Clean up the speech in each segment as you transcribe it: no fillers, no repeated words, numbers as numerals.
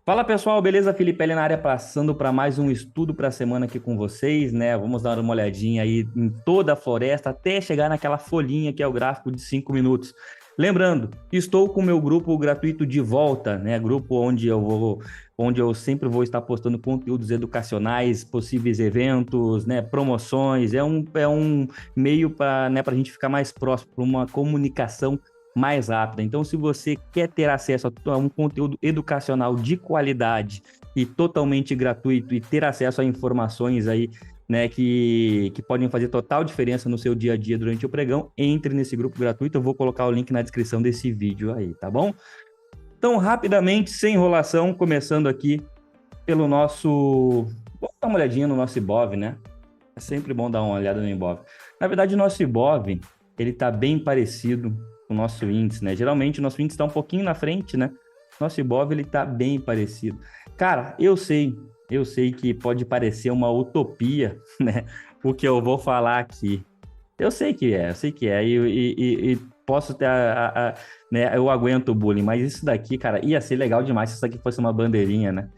Fala pessoal, beleza? Felipe L na área, passando para mais um estudo para a semana aqui com vocês, né? Vamos dar uma olhadinha aí em toda a floresta até chegar naquela folhinha que é o gráfico de 5 minutos. Lembrando, estou com o meu grupo gratuito de volta, né? Grupo onde eu sempre vou estar postando conteúdos educacionais, possíveis eventos, né? Promoções. É um meio para, né, para a gente ficar mais próximo, para uma comunicação mais rápida. Então, se você quer ter acesso a um conteúdo educacional de qualidade e totalmente gratuito e ter acesso a informações aí, né, que podem fazer total diferença no seu dia a dia durante o pregão, entre nesse grupo gratuito. Eu vou colocar o link na descrição desse vídeo aí, tá bom? Então, rapidamente, sem enrolação, começando aqui pelo nosso. Vamos dar uma olhadinha no nosso Ibov, né? É sempre bom dar uma olhada no Ibov. Na verdade, o nosso Ibov, ele está bem parecido com o nosso índice, né? Geralmente, o nosso índice está um pouquinho na frente, né? Nosso Ibov, ele está bem parecido. Cara, eu sei que pode parecer uma utopia, né? O que eu vou falar aqui. Eu sei que é. E posso ter né? Eu aguento o bullying, mas isso daqui, cara, ia ser legal demais se isso aqui fosse uma bandeirinha, né?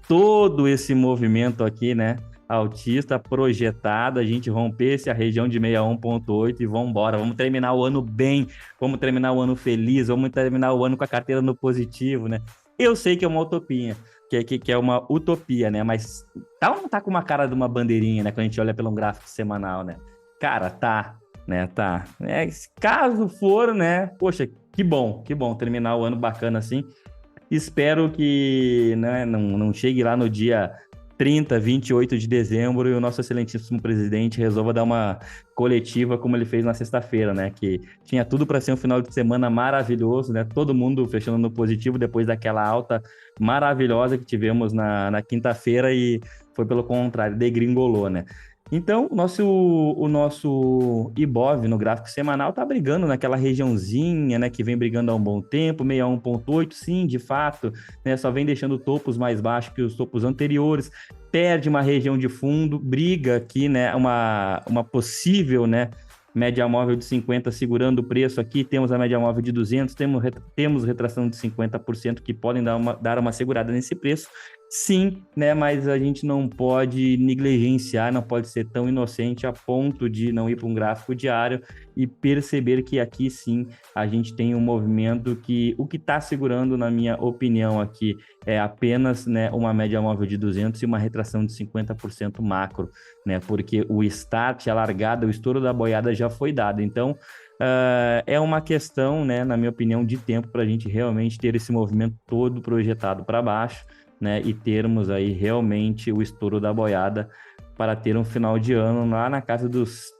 Todo esse movimento aqui, né? Altista projetado, a gente rompesse a região de 61,8 e vamos embora. Vamos terminar o ano bem, vamos terminar o ano feliz, vamos terminar o ano com a carteira no positivo, né? Eu sei que é uma utopia, que é uma utopia, né? Mas tá ou não tá com uma cara de uma bandeirinha, né? Quando a gente olha pelo um gráfico semanal, né? Cara, tá, né? Tá. É, caso for, né? Poxa, que bom terminar o ano bacana assim. Espero que, né, não chegue lá no dia 30, 28 de dezembro e o nosso excelentíssimo presidente resolva dar uma coletiva como ele fez na sexta-feira, né? Que tinha tudo para ser um final de semana maravilhoso, né? Todo mundo fechando no positivo depois daquela alta maravilhosa que tivemos na quinta-feira e foi pelo contrário, degringolou, né? Então, o nosso Ibov no gráfico semanal tá brigando naquela regiãozinha, né, que vem brigando há um bom tempo, 61,8, sim, de fato, né, só vem deixando topos mais baixos que os topos anteriores, perde uma região de fundo, briga aqui, né, uma possível, né, média móvel de 50 segurando o preço aqui, temos a média móvel de 200, temos retração de 50% que podem dar uma segurada nesse preço. Sim, né? Mas a gente não pode negligenciar, não pode ser tão inocente a ponto de não ir para um gráfico diário e perceber que aqui sim a gente tem um movimento que o que está segurando, na minha opinião, aqui é apenas, né, uma média móvel de 200 e uma retração de 50% macro, né? Porque o start, a largada, o estouro da boiada já foi dado. Então, é uma questão, né, na minha opinião, de tempo para a gente realmente ter esse movimento todo projetado para baixo, né, e termos aí realmente o estouro da boiada para ter um final de ano lá na casa dos,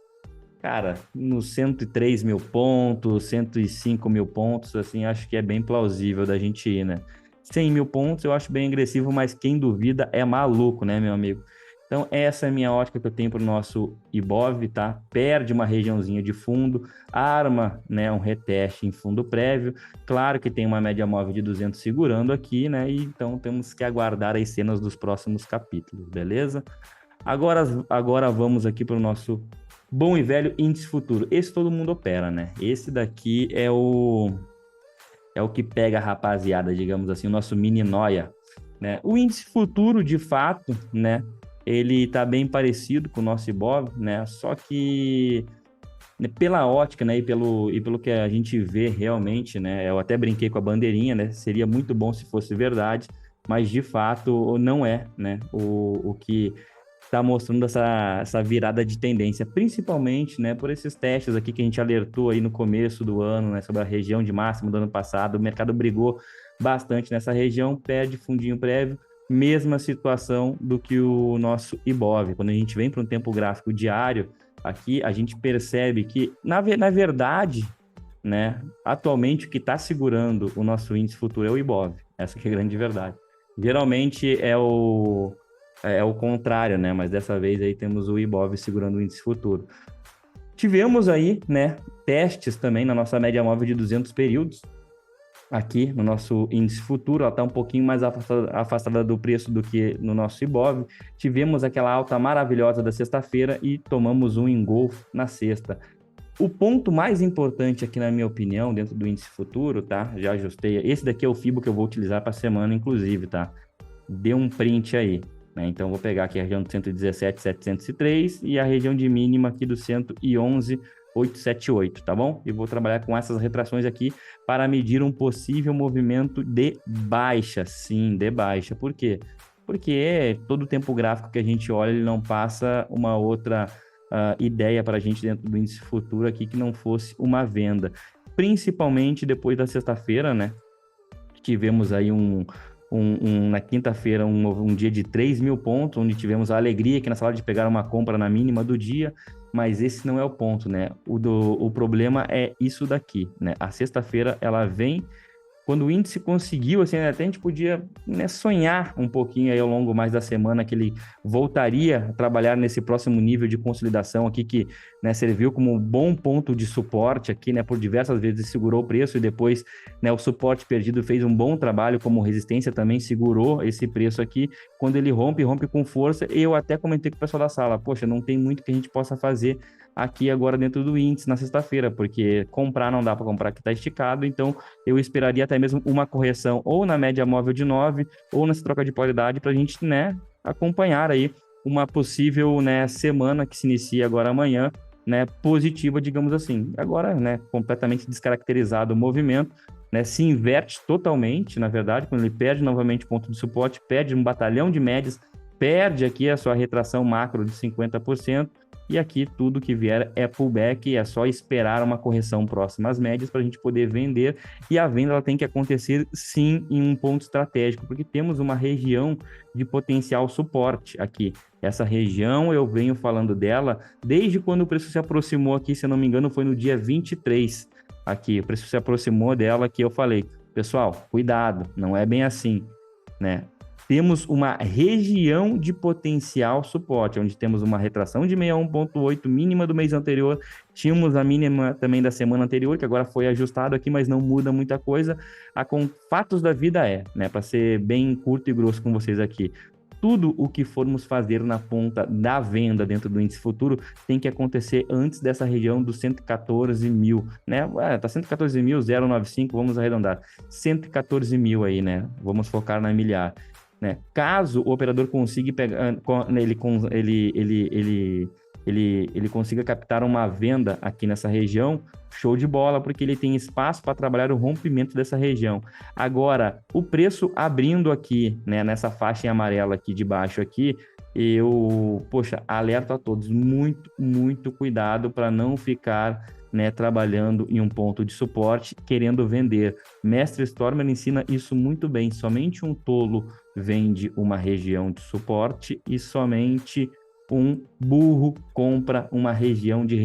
cara, nos 103 mil pontos, 105 mil pontos, assim, acho que é bem plausível da gente ir, né? 100 mil pontos eu acho bem agressivo, mas quem duvida é maluco, né, meu amigo? Então, essa é a minha ótica que eu tenho para o nosso Ibov, tá? Perde uma regiãozinha de fundo, arma, né, um reteste em fundo prévio. Claro que tem uma média móvel de 200 segurando aqui, né? E então temos que aguardar as cenas dos próximos capítulos, beleza? Agora vamos aqui para o nosso bom e velho índice futuro. Esse todo mundo opera, né? Esse daqui é o que pega a rapaziada, digamos assim, o nosso mini noia, né? O índice futuro, de fato, né? Ele está bem parecido com o nosso Ibov, né? Só que, né, pela ótica, né, e pelo que a gente vê realmente, né? Eu até brinquei com a bandeirinha, né? Seria muito bom se fosse verdade, mas de fato não é, né? O que está mostrando essa virada de tendência, principalmente, né, por esses testes aqui que a gente alertou aí no começo do ano, né, sobre a região de máximo do ano passado. O mercado brigou bastante nessa região, perde fundinho prévio, mesma situação do que o nosso Ibov. Quando a gente vem para um tempo gráfico diário, aqui a gente percebe que, na verdade, né, atualmente o que está segurando o nosso índice futuro é o Ibov. Essa que é a grande verdade. Geralmente é o contrário, né? Mas dessa vez aí temos o Ibov segurando o índice futuro. Tivemos aí, né, testes também na nossa média móvel de 200 períodos, aqui no nosso índice futuro, ela está um pouquinho mais afastada do preço do que no nosso Ibov. Tivemos aquela alta maravilhosa da sexta-feira e tomamos um engolfo na sexta. O ponto mais importante aqui, na minha opinião, dentro do índice futuro, tá? Já ajustei. Esse daqui é o FIBO que eu vou utilizar para a semana, inclusive, tá? dê um print aí, né? Então, vou pegar aqui a região do 117,703 e a região de mínima aqui do 111,878, tá bom? E vou trabalhar com essas retrações aqui para medir um possível movimento de baixa. Sim, de baixa. Por quê? Porque todo o tempo gráfico que a gente olha, ele não passa uma outra ideia para a gente dentro do índice futuro aqui que não fosse uma venda. Principalmente depois da sexta-feira, né? Tivemos aí na quinta-feira um dia de 3 mil pontos, onde tivemos a alegria aqui na sala de pegar uma compra na mínima do dia, mas esse não é o ponto, né? O problema é isso daqui, né? A sexta-feira ela vem quando o índice conseguiu, assim, até a gente podia, né, sonhar um pouquinho aí ao longo mais da semana que ele voltaria a trabalhar nesse próximo nível de consolidação aqui que, né, serviu como um bom ponto de suporte aqui, né, por diversas vezes segurou o preço e depois, né, o suporte perdido fez um bom trabalho como resistência, também segurou esse preço aqui. Quando ele rompe com força. Eu até comentei com o pessoal da sala, poxa, não tem muito que a gente possa fazer aqui agora dentro do índice na sexta-feira, porque comprar não dá para comprar que está esticado, então eu esperaria até mesmo uma correção ou na média móvel de 9 ou nessa troca de polaridade para a gente, né, acompanhar aí uma possível, né, semana que se inicia agora amanhã, né, positiva, digamos assim. Agora, né, completamente descaracterizado o movimento, né, se inverte totalmente, na verdade, quando ele perde novamente ponto de suporte, perde um batalhão de médias, perde aqui a sua retração macro de 50%, e aqui tudo que vier é pullback, é só esperar uma correção próxima às médias para a gente poder vender, e a venda ela tem que acontecer sim em um ponto estratégico, porque temos uma região de potencial suporte aqui. Essa região eu venho falando dela desde quando o preço se aproximou aqui, se eu não me engano foi no dia 23, aqui o preço se aproximou dela, que eu falei, pessoal, cuidado, não é bem assim, né? Temos uma região de potencial suporte, onde temos uma retração de 61,8 mínima do mês anterior, tínhamos a mínima também da semana anterior, que agora foi ajustado aqui, mas não muda muita coisa. Com fatos da vida né, para ser bem curto e grosso com vocês aqui, tudo o que formos fazer na ponta da venda dentro do índice futuro tem que acontecer antes dessa região dos 114 mil, né? Tá 114.095, vamos arredondar. 114 mil aí, né? Vamos focar na milhar. Né? Caso o operador consiga pegar, ele consiga captar uma venda aqui nessa região, show de bola, porque ele tem espaço para trabalhar o rompimento dessa região. Agora, o preço abrindo aqui, né, nessa faixa em amarela aqui de baixo aqui, alerto a todos, muito, muito cuidado para não ficar, né, trabalhando em um ponto de suporte, querendo vender. Mestre Stormer ensina isso muito bem, somente um tolo vende uma região de suporte e somente um burro compra uma região de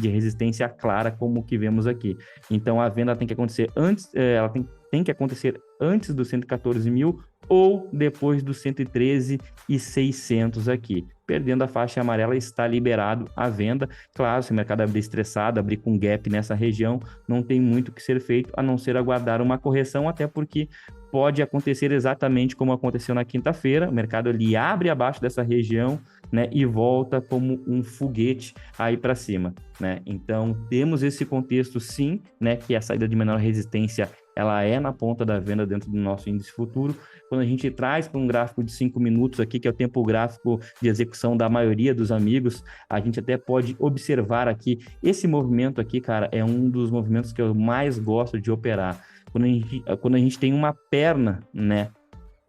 resistência clara, como o que vemos aqui. Então, a venda tem que acontecer antes, ela tem que acontecer antes dos 114 mil ou depois dos 113.600 aqui. Perdendo a faixa amarela, está liberado a venda. Claro, se o mercado abrir estressado, abrir com gap nessa região, não tem muito o que ser feito, a não ser aguardar uma correção, até porque pode acontecer exatamente como aconteceu na quinta-feira. O mercado ele abre abaixo dessa região, né, e volta como um foguete aí para cima, né? Então, temos esse contexto sim, né, que a saída de menor resistência ela é na ponta da venda dentro do nosso índice futuro. Quando a gente traz para um gráfico de 5 minutos aqui, que é o tempo gráfico de execução da maioria dos amigos, a gente até pode observar aqui, esse movimento aqui, cara, é um dos movimentos que eu mais gosto de operar. Quando a gente tem uma perna, né,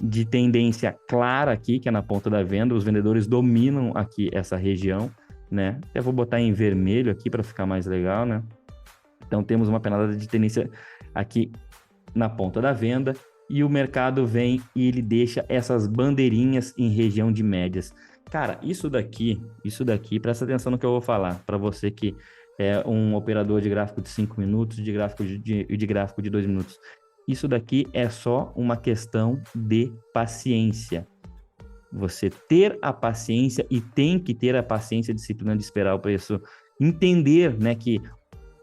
de tendência clara aqui, que é na ponta da venda, os vendedores dominam aqui essa região, né? Até vou botar em vermelho aqui para ficar mais legal, né? Então, temos uma pernada de tendência aqui na ponta da venda e o mercado vem e ele deixa essas bandeirinhas em região de médias. Cara, isso daqui, presta atenção no que eu vou falar para você que é um operador de gráfico de 5 minutos, de gráfico de 2 minutos. Isso daqui é só uma questão de paciência. Você ter a paciência e tem que ter a paciência, a disciplina de esperar o preço. Entender, né, que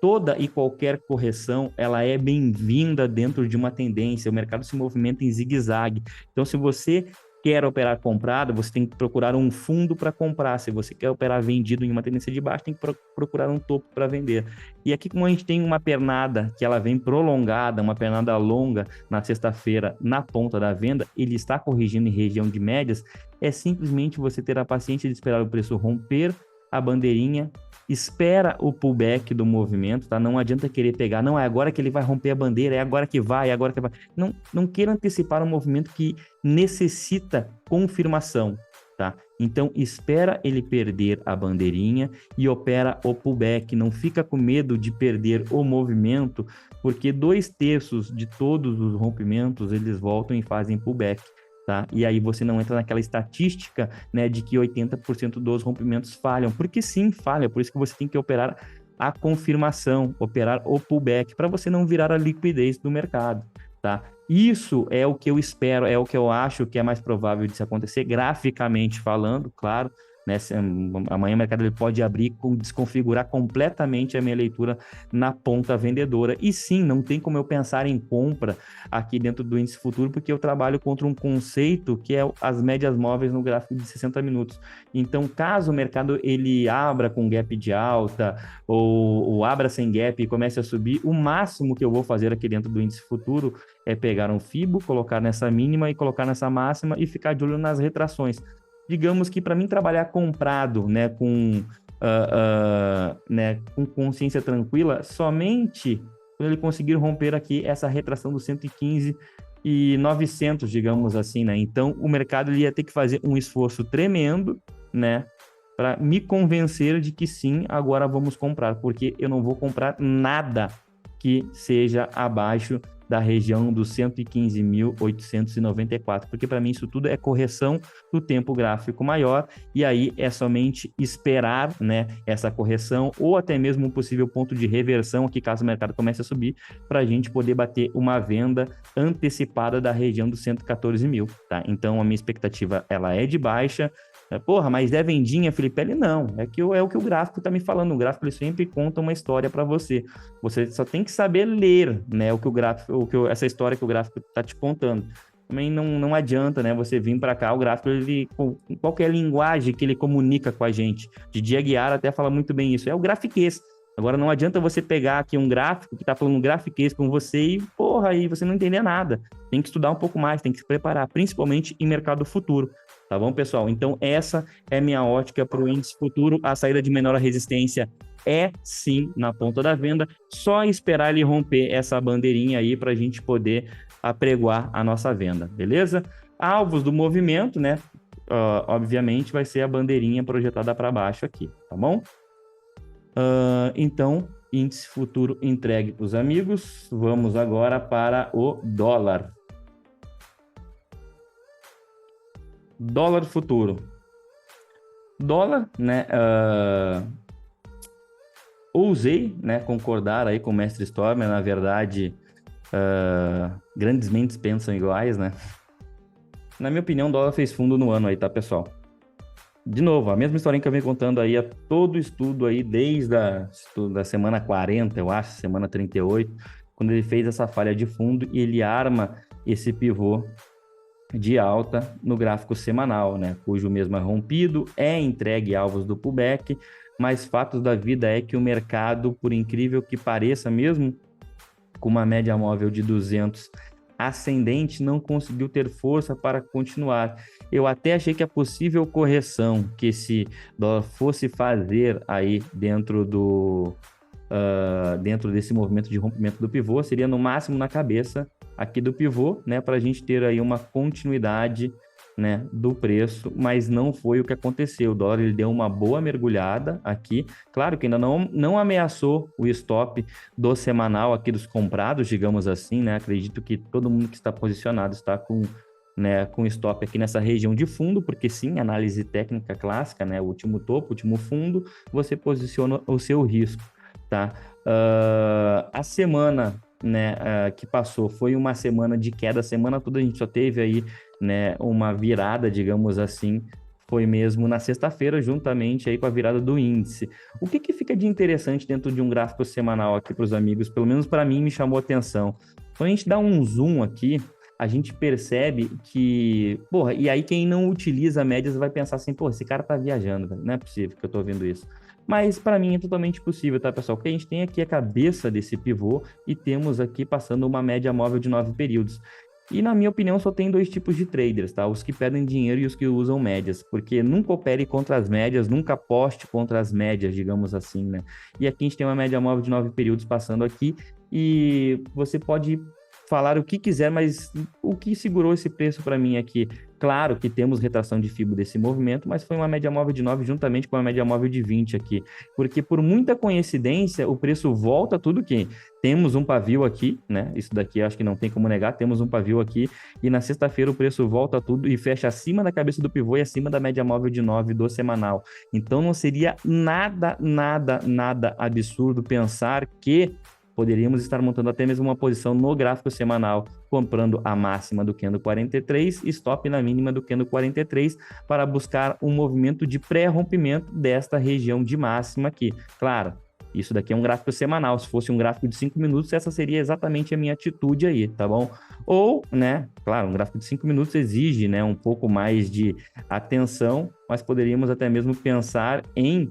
toda e qualquer correção, ela é bem-vinda dentro de uma tendência. O mercado se movimenta em zigue-zague. Então, se você quer operar comprado, você tem que procurar um fundo para comprar. Se você quer operar vendido em uma tendência de baixo, tem que procurar um topo para vender. E aqui, como a gente tem uma pernada que ela vem prolongada, uma pernada longa na sexta-feira na ponta da venda, ele está corrigindo em região de médias, é simplesmente você ter a paciência de esperar o preço romper a bandeirinha, espera o pullback do movimento, tá? Não adianta querer pegar, não, é agora que ele vai romper a bandeira, é agora que vai, é agora que vai. Não queira antecipar um movimento que necessita confirmação, tá? Então, espera ele perder a bandeirinha e opera o pullback. Não fica com medo de perder o movimento, porque 2/3 de todos os rompimentos, eles voltam e fazem pullback. Tá? E aí você não entra naquela estatística, né, de que 80% dos rompimentos falham, porque sim, falha, por isso que você tem que operar a confirmação, operar o pullback, para você não virar a liquidez do mercado, tá? Isso é o que eu espero, é o que eu acho que é mais provável de se acontecer, graficamente falando, claro, né? Amanhã o mercado ele pode abrir, desconfigurar completamente a minha leitura na ponta vendedora. E sim, não tem como eu pensar em compra aqui dentro do índice futuro, porque eu trabalho contra um conceito que é as médias móveis no gráfico de 60 minutos. Então, caso o mercado ele abra com gap de alta ou abra sem gap e comece a subir, o máximo que eu vou fazer aqui dentro do índice futuro é pegar um FIBO, colocar nessa mínima e colocar nessa máxima e ficar de olho nas retrações. Digamos que para mim trabalhar comprado, né, né, com consciência tranquila, somente quando ele conseguir romper aqui essa retração do 115 e 900, digamos assim, né? Então o mercado ele ia ter que fazer um esforço tremendo, né, para me convencer de que sim, agora vamos comprar, porque eu não vou comprar nada que seja abaixo da região dos 115.894, porque para mim isso tudo é correção do tempo gráfico maior, e aí é somente esperar, né, essa correção, ou até mesmo um possível ponto de reversão aqui, caso o mercado comece a subir, para a gente poder bater uma venda antecipada da região dos 114 mil, tá? Então a minha expectativa, ela é de baixa. Porra, mas é vendinha, Felipe? Ele não, é o que o gráfico está me falando. O gráfico ele sempre conta uma história para você. Você só tem que saber ler, né, essa história que o gráfico está te contando. Também não adianta, né, você vir para cá, o gráfico, ele, com qualquer linguagem que ele comunica com a gente. Didi Aguiar até fala muito bem isso, é o grafiquês. Agora, não adianta você pegar aqui um gráfico que está falando grafiquês com você e, porra, aí você não entender nada. Tem que estudar um pouco mais, tem que se preparar, principalmente em mercado futuro. Tá bom, pessoal? Então, essa é minha ótica para o índice futuro. A saída de menor resistência é, sim, na ponta da venda. Só esperar ele romper essa bandeirinha aí para a gente poder apregoar a nossa venda, beleza? Alvos do movimento, né? Obviamente, vai ser a bandeirinha projetada para baixo aqui, tá bom? Então, índice futuro entregue para os amigos. Vamos agora para o dólar. Dólar futuro. Dólar, né? Ousei, né, concordar aí com o mestre Stormer. Na verdade, grandes mentes pensam iguais, né? Na minha opinião, o dólar fez fundo no ano aí, tá, pessoal? De novo, a mesma historinha que eu venho contando aí a todo estudo aí, desde da semana 40, eu acho, semana 38, quando ele fez essa falha de fundo e ele arma esse pivô de alta no gráfico semanal, né? Cujo mesmo é rompido, é entregue alvos do pullback, mas fatos da vida é que o mercado, por incrível que pareça, mesmo com uma média móvel de 200 ascendente, não conseguiu ter força para continuar. Eu até achei que a possível correção que esse dólar fosse fazer aí dentro desse movimento de rompimento do pivô seria no máximo na cabeça aqui do pivô, né, para a gente ter aí uma continuidade, né, do preço, mas não foi o que aconteceu. O dólar ele deu uma boa mergulhada aqui, claro que ainda não ameaçou o stop do semanal aqui dos comprados, digamos assim, né? Acredito que todo mundo que está posicionado está com stop aqui nessa região de fundo, porque sim, análise técnica clássica, né, o último topo, o último fundo, você posiciona o seu risco, tá? A semana, né, que passou foi uma semana de queda, a semana toda a gente só teve aí, né, uma virada, digamos assim, foi mesmo na sexta-feira, juntamente aí com a virada do índice. O que fica de interessante dentro de um gráfico semanal aqui para os amigos, pelo menos para mim me chamou a atenção. Quando a gente dá um zoom aqui, a gente percebe que, porra, e aí quem não utiliza médias vai pensar assim, pô, esse cara tá viajando, velho. Não é possível que eu tô vendo isso. Mas para mim é totalmente possível, tá, pessoal? Porque a gente tem aqui a cabeça desse pivô e temos aqui passando uma média móvel de 9 períodos. E na minha opinião só tem dois tipos de traders, tá? Os que pedem dinheiro e os que usam médias, porque nunca opere contra as médias, nunca aposte contra as médias, digamos assim, né? E aqui a gente tem uma média móvel de 9 períodos passando aqui e você pode falar o que quiser, mas o que segurou esse preço para mim aqui? Claro que temos retração de Fibo desse movimento, mas foi uma média móvel de 9 juntamente com uma média móvel de 20 aqui, porque por muita coincidência o preço volta tudo que temos um pavio aqui, né? Isso daqui acho que não tem como negar, temos um pavio aqui e na sexta-feira o preço volta tudo e fecha acima da cabeça do pivô e acima da média móvel de 9 do semanal. Então não seria nada absurdo pensar que poderíamos estar montando até mesmo uma posição no gráfico semanal, comprando a máxima do candle 43 e stop na mínima do candle 43 para buscar um movimento de pré-rompimento desta região de máxima aqui. Claro, isso daqui é um gráfico semanal. Se fosse um gráfico de 5 minutos, essa seria exatamente a minha atitude aí, tá bom? Ou, né, claro, um gráfico de 5 minutos exige, né, um pouco mais de atenção, mas poderíamos até mesmo pensar em,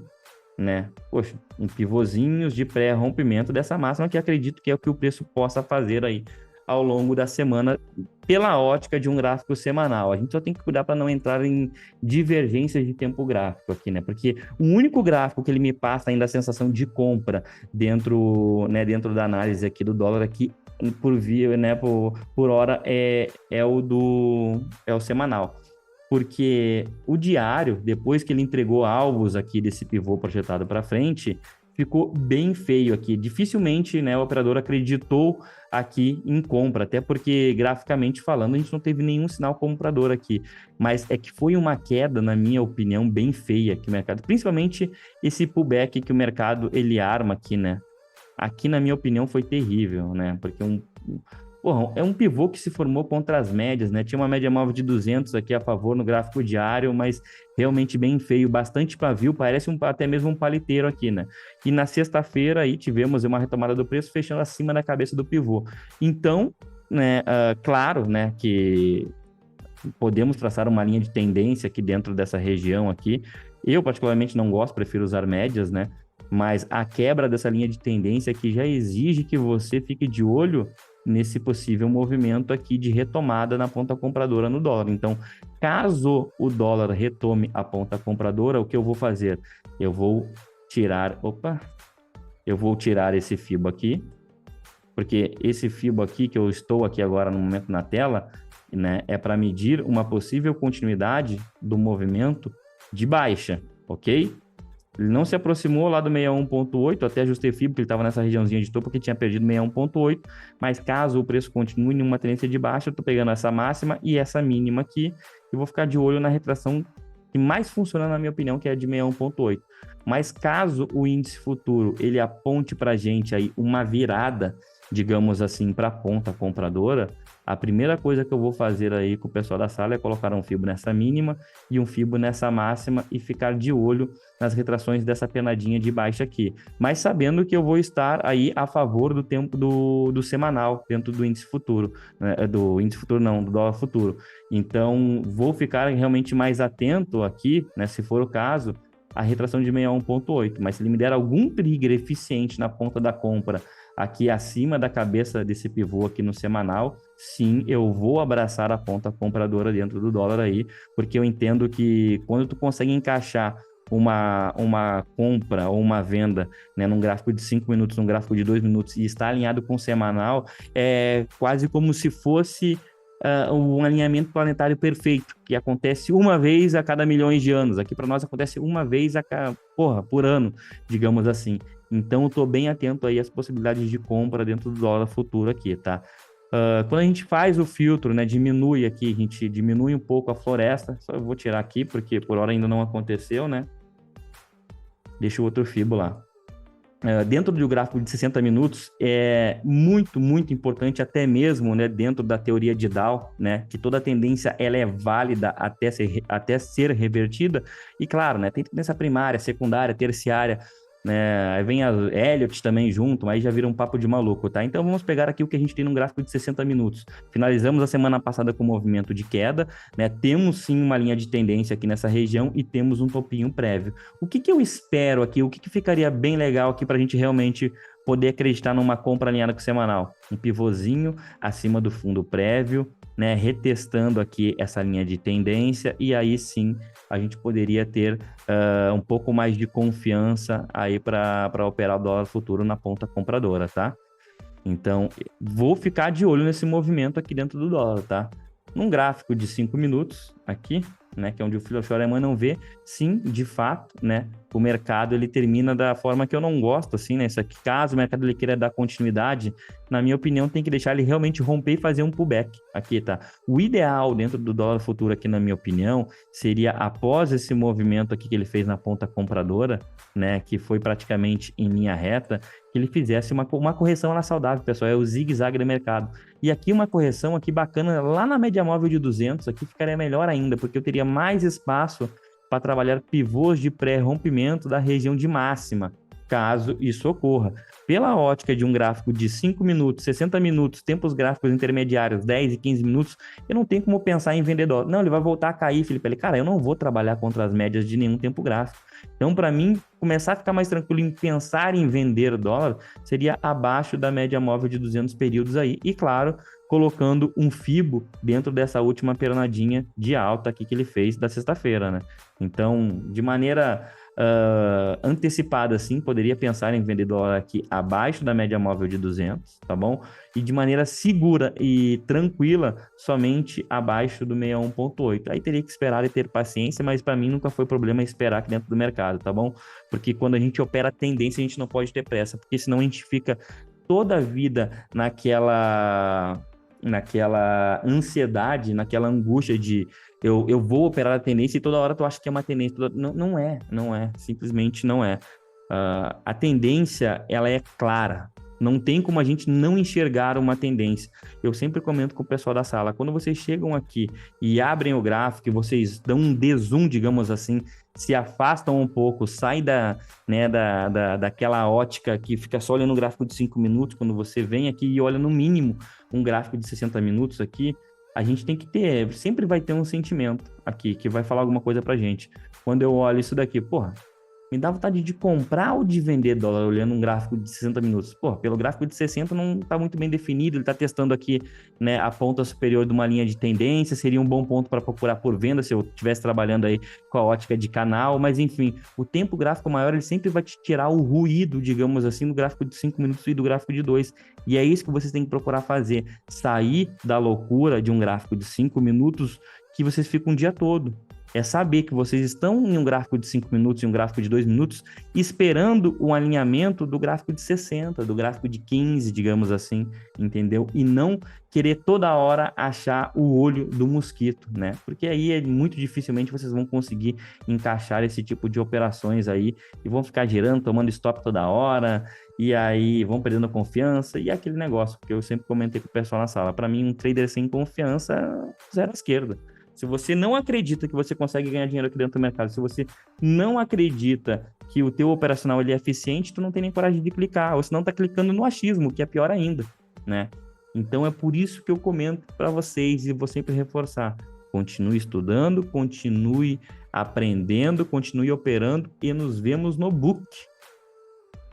né, poxa, um pivôzinhos de pré-rompimento dessa máxima, que acredito que é o que o preço possa fazer aí ao longo da semana, pela ótica de um gráfico semanal. A gente só tem que cuidar para não entrar em divergências de tempo gráfico aqui, né? Porque o único gráfico que ele me passa ainda a sensação de compra dentro, né, dentro da análise aqui do dólar aqui por via, né, por hora é o semanal. Porque o diário, depois que ele entregou alvos aqui desse pivô projetado para frente, ficou bem feio aqui. Dificilmente, né, o operador acreditou aqui em compra, até porque, graficamente falando, a gente não teve nenhum sinal comprador aqui. Mas é que foi uma queda, na minha opinião, bem feia que o mercado, principalmente esse pullback que o mercado ele arma aqui, né? Aqui, na minha opinião, foi terrível, né? Porque porra, é um pivô que se formou contra as médias, né? Tinha uma média móvel de 200 aqui a favor no gráfico diário, mas realmente bem feio, bastante pavio, parece até mesmo um paliteiro aqui, né? E na sexta-feira aí tivemos uma retomada do preço fechando acima da cabeça do pivô. Então, né, claro, né, que podemos traçar uma linha de tendência aqui dentro dessa região aqui. Eu particularmente não gosto, prefiro usar médias, né? Mas a quebra dessa linha de tendência aqui já exige que você fique de olho nesse possível movimento aqui de retomada na ponta compradora no dólar. Então, caso o dólar retome a ponta compradora, o que eu vou fazer? Eu vou tirar esse Fibo aqui, porque esse Fibo aqui que eu estou aqui agora no momento na tela, né, é para medir uma possível continuidade do movimento de baixa, ok? Ele não se aproximou lá do 61.8, até ajustei Fibo, porque ele estava nessa regiãozinha de topo, porque tinha perdido 61.8, mas caso o preço continue em uma tendência de baixa, eu estou pegando essa máxima e essa mínima aqui, e vou ficar de olho na retração que mais funciona, na minha opinião, que é a de 61.8. Mas caso o índice futuro, ele aponte para a gente aí uma virada, digamos assim, para a ponta compradora, a primeira coisa que eu vou fazer aí com o pessoal da sala é colocar um Fibo nessa mínima e um Fibo nessa máxima e ficar de olho nas retrações dessa penadinha de baixa aqui. Mas sabendo que eu vou estar aí a favor do tempo do semanal dentro do índice futuro, né? Do índice futuro não, do dólar futuro. Então, vou ficar realmente mais atento aqui, né, se for o caso, a retração de 61.8. Mas se ele me der algum trigger eficiente na ponta da compra aqui acima da cabeça desse pivô aqui no semanal, sim, eu vou abraçar a ponta compradora dentro do dólar aí, porque eu entendo que quando tu consegue encaixar uma compra ou uma venda, né, num gráfico de 5 minutos, num gráfico de 2 minutos e está alinhado com o semanal, é quase como se fosse um alinhamento planetário perfeito, que acontece uma vez a cada milhões de anos. Aqui para nós acontece uma vez por ano, digamos assim. Então, eu estou bem atento aí às possibilidades de compra dentro do dólar futuro aqui, tá? Quando a gente faz o filtro, né, diminui aqui, a gente diminui um pouco a floresta. Só eu vou tirar aqui, porque por hora ainda não aconteceu, né? Deixa o outro Fibo lá. Dentro do gráfico de 60 minutos, é muito, muito importante, até mesmo, né, dentro da teoria de Dow, né, que toda tendência ela é válida até ser revertida. E claro, né, tem tendência primária, secundária, terciária. né? Aí vem a Elliott também junto, mas aí já vira um papo de maluco, tá? Então vamos pegar aqui o que a gente tem num gráfico de 60 minutos. Finalizamos a semana passada com movimento de queda, né? Temos sim uma linha de tendência aqui nessa região e temos um topinho prévio. O que que eu espero aqui? O que que ficaria bem legal aqui para a gente realmente poder acreditar numa compra alinhada com o semanal? Um pivôzinho acima do fundo prévio, né? Retestando aqui essa linha de tendência e aí sim a gente poderia ter um pouco mais de confiança aí para operar o dólar futuro na ponta compradora, tá? Então, vou ficar de olho nesse movimento aqui dentro do dólar, tá? Num gráfico de 5 minutos aqui, né, que é onde o filho alemão não vê, sim, de fato, né, o mercado ele termina da forma que eu não gosto, assim, né, isso aqui, caso o mercado ele queira dar continuidade, na minha opinião, tem que deixar ele realmente romper e fazer um pullback aqui, tá? O ideal dentro do dólar futuro aqui, na minha opinião, seria após esse movimento aqui que ele fez na ponta compradora, né, que foi praticamente em linha reta, que ele fizesse uma correção lá saudável, pessoal, é o zigue-zague do mercado. E aqui uma correção aqui bacana, lá na média móvel de 200, aqui ficaria melhor ainda, porque eu teria mais espaço para trabalhar pivôs de pré-rompimento da região de máxima, caso isso ocorra. Pela ótica de um gráfico de 5 minutos, 60 minutos, tempos gráficos intermediários, 10 e 15 minutos, eu não tenho como pensar em vender dólar. Não, ele vai voltar a cair, Felipe. Ele, cara, eu não vou trabalhar contra as médias de nenhum tempo gráfico. Então, para mim, começar a ficar mais tranquilo em pensar em vender dólar seria abaixo da média móvel de 200 períodos aí. E, claro, colocando um FIBO dentro dessa última pernadinha de alta aqui que ele fez da sexta-feira, né? Então, de maneira antecipada, assim, poderia pensar em vender dólar aqui abaixo da média móvel de 200, tá bom? E de maneira segura e tranquila, somente abaixo do 61.8. Aí teria que esperar e ter paciência, mas para mim nunca foi problema esperar aqui dentro do mercado, tá bom? Porque quando a gente opera a tendência, a gente não pode ter pressa, porque senão a gente fica toda a vida naquela ansiedade, naquela angústia de eu vou operar a tendência e toda hora tu acha que é uma tendência. Não é, simplesmente não é. A tendência, ela é clara. Não tem como a gente não enxergar uma tendência. Eu sempre comento com o pessoal da sala, quando vocês chegam aqui e abrem o gráfico, e vocês dão um zoom, digamos assim, se afastam um pouco, saem daquela ótica que fica só olhando o gráfico de 5 minutos, quando você vem aqui e olha no mínimo um gráfico de 60 minutos aqui, a gente tem que ter, sempre vai ter um sentimento aqui que vai falar alguma coisa pra gente. Quando eu olho isso daqui, porra, me dá vontade de comprar ou de vender dólar olhando um gráfico de 60 minutos. Pô, pelo gráfico de 60 não está muito bem definido, ele está testando aqui, né, a ponta superior de uma linha de tendência, seria um bom ponto para procurar por venda se eu estivesse trabalhando aí com a ótica de canal, mas enfim, o tempo gráfico maior ele sempre vai te tirar o ruído, digamos assim, do gráfico de 5 minutos e do gráfico de 2. E é isso que vocês têm que procurar fazer, sair da loucura de um gráfico de 5 minutos que vocês ficam um dia todo. É saber que vocês estão em um gráfico de 5 minutos e um gráfico de 2 minutos, esperando o alinhamento do gráfico de 60, do gráfico de 15, digamos assim, entendeu? E não querer toda hora achar o olho do mosquito, né? Porque aí muito dificilmente vocês vão conseguir encaixar esse tipo de operações aí e vão ficar girando, tomando stop toda hora, e aí vão perdendo confiança, e aquele negócio que eu sempre comentei com o pessoal na sala. Para mim, um trader sem confiança, zero à esquerda. Se você não acredita que você consegue ganhar dinheiro aqui dentro do mercado, se você não acredita que o teu operacional ele é eficiente, tu não tem nem coragem de clicar, ou senão tá clicando no achismo, que é pior ainda, né? Então é por isso que eu comento para vocês e vou sempre reforçar. Continue estudando, continue aprendendo, continue operando e nos vemos no book.